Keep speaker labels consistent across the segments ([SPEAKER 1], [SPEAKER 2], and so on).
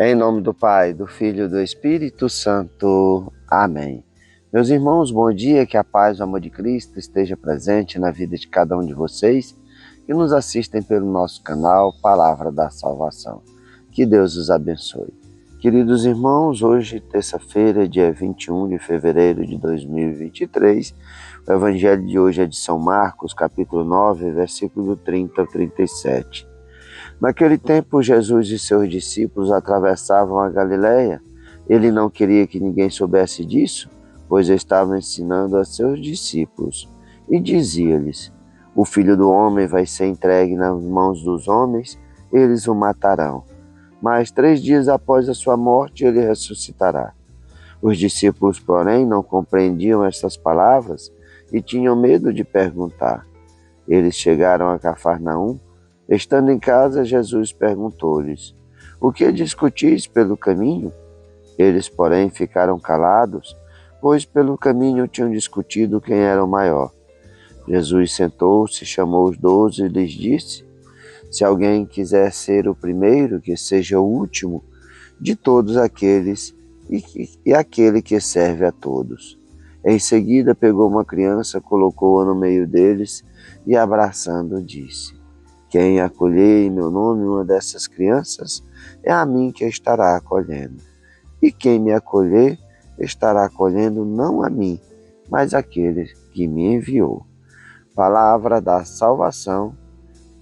[SPEAKER 1] Em nome do Pai, do Filho e do Espírito Santo. Amém. Meus irmãos, bom dia, que a paz e o amor de Cristo esteja presente na vida de cada um de vocês que nos assistem pelo nosso canal Palavra da Salvação. Que Deus os abençoe. Queridos irmãos, hoje, terça-feira, dia 21 de fevereiro de 2023, o Evangelho de hoje é de São Marcos, capítulo 9, versículo 30 ao 37. Naquele tempo, Jesus e seus discípulos atravessavam a Galiléia. Ele não queria que ninguém soubesse disso, pois estava ensinando a seus discípulos. E dizia-lhes: o Filho do Homem vai ser entregue nas mãos dos homens, eles o matarão. Mas 3 dias após a sua morte, ele ressuscitará. Os discípulos, porém, não compreendiam estas palavras e tinham medo de perguntar. Eles chegaram a Cafarnaum. Estando em casa, Jesus perguntou-lhes: o que discutis pelo caminho? Eles, porém, ficaram calados, pois pelo caminho tinham discutido quem era o maior. Jesus sentou-se, chamou os 12 e lhes disse: se alguém quiser ser o primeiro, que seja o último de todos aqueles e aquele que serve a todos. Em seguida, pegou uma criança, colocou-a no meio deles e, abraçando, disse: quem acolher em meu nome uma dessas crianças, é a mim que estará acolhendo. E quem me acolher, estará acolhendo não a mim, mas aquele que me enviou. Palavra da salvação,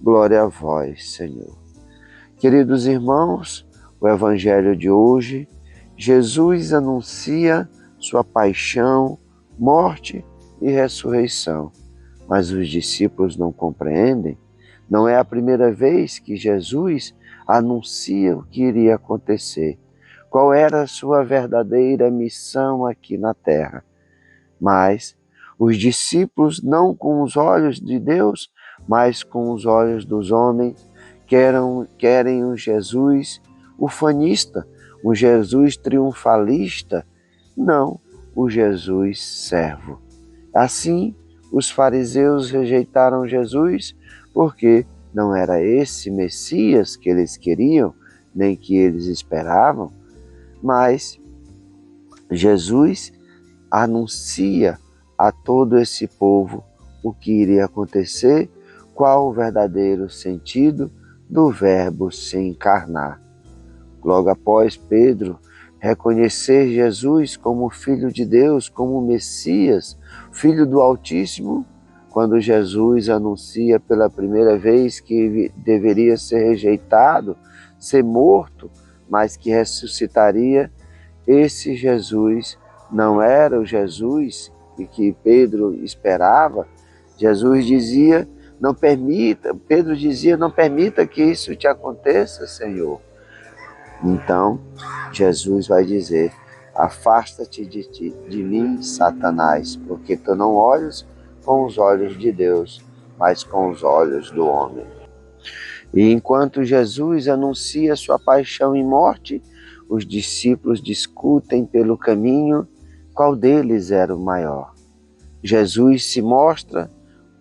[SPEAKER 1] glória a vós, Senhor. Queridos irmãos, o Evangelho de hoje, Jesus anuncia sua paixão, morte e ressurreição, mas os discípulos não compreendem. Não é a primeira vez que Jesus anuncia o que iria acontecer, qual era a sua verdadeira missão aqui na terra. Mas os discípulos, não com os olhos de Deus, mas com os olhos dos homens, querem um Jesus ufanista, um Jesus triunfalista, não o Jesus servo. Assim, os fariseus rejeitaram Jesus porque não era esse Messias que eles queriam, nem que eles esperavam, mas Jesus anuncia a todo esse povo o que iria acontecer, qual o verdadeiro sentido do verbo se encarnar. Logo após Pedro reconhecer Jesus como Filho de Deus, como Messias, Filho do Altíssimo, quando Jesus anuncia pela primeira vez que deveria ser rejeitado, ser morto, mas que ressuscitaria, esse Jesus não era o Jesus que Pedro esperava. Jesus dizia: não permita, Pedro dizia: não permita que isso te aconteça, Senhor. Então, Jesus vai dizer: afasta-te de mim, Satanás, porque tu não olhas com os olhos de Deus, mas com os olhos do homem. E enquanto Jesus anuncia sua paixão e morte, os discípulos discutem pelo caminho qual deles era o maior. Jesus se mostra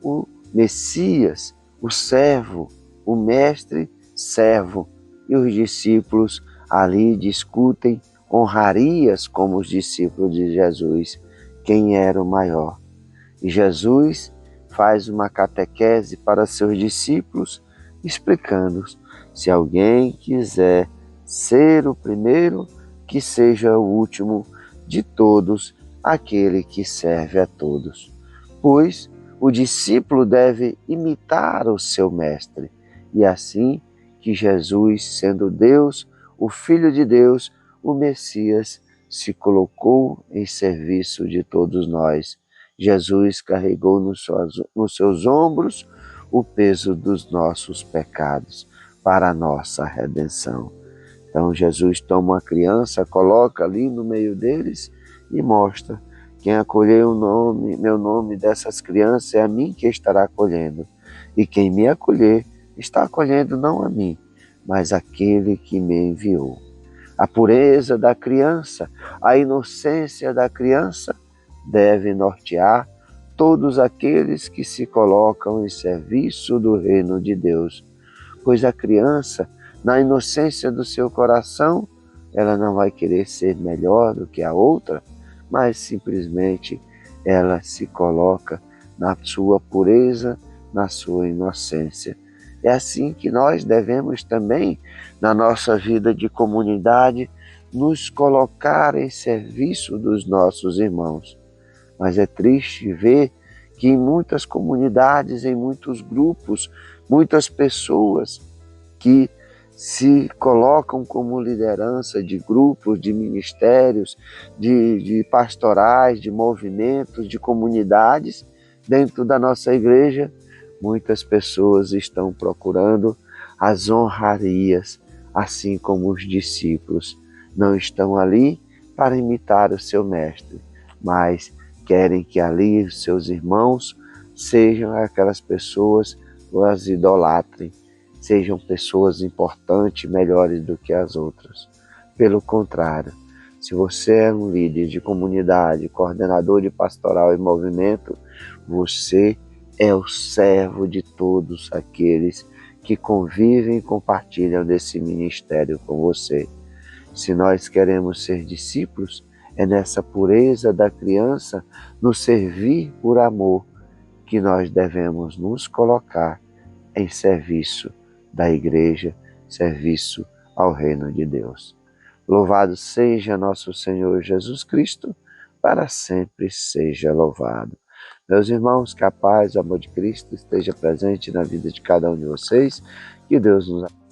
[SPEAKER 1] o Messias, o servo, o mestre servo, e os discípulos ali discutem honrarias como os discípulos de Jesus, quem era o maior. E Jesus faz uma catequese para seus discípulos, explicando: se alguém quiser ser o primeiro, que seja o último de todos, aquele que serve a todos. Pois o discípulo deve imitar o seu mestre, e assim que Jesus, sendo Deus, o Filho de Deus, o Messias, se colocou em serviço de todos nós. Jesus carregou nos seus ombros o peso dos nossos pecados para a nossa redenção. Então Jesus toma uma criança, coloca ali no meio deles e mostra: quem acolher meu nome dessas crianças, é a mim que estará acolhendo. E quem me acolher, está acolhendo não a mim, mas aquele que me enviou. A pureza da criança, a inocência da criança deve nortear todos aqueles que se colocam em serviço do reino de Deus. Pois a criança, na inocência do seu coração, ela não vai querer ser melhor do que a outra, mas simplesmente ela se coloca na sua pureza, na sua inocência. É assim que nós devemos também, na nossa vida de comunidade, nos colocar em serviço dos nossos irmãos. Mas é triste ver que em muitas comunidades, em muitos grupos, muitas pessoas que se colocam como liderança de grupos, de ministérios, de pastorais, de movimentos, de comunidades dentro da nossa igreja, muitas pessoas estão procurando as honrarias, assim como os discípulos não estão ali para imitar o seu mestre, mas querem que ali os seus irmãos sejam aquelas pessoas que as idolatrem, sejam pessoas importantes, melhores do que as outras. Pelo contrário, se você é um líder de comunidade, coordenador de pastoral e movimento, você é o servo de todos aqueles que convivem e compartilham desse ministério com você. Se nós queremos ser discípulos, é nessa pureza da criança, no servir por amor, que nós devemos nos colocar em serviço da igreja, serviço ao reino de Deus. Louvado seja nosso Senhor Jesus Cristo, para sempre seja louvado. Meus irmãos, que a paz e o amor de Cristo esteja presente na vida de cada um de vocês, que Deus nos abençoe.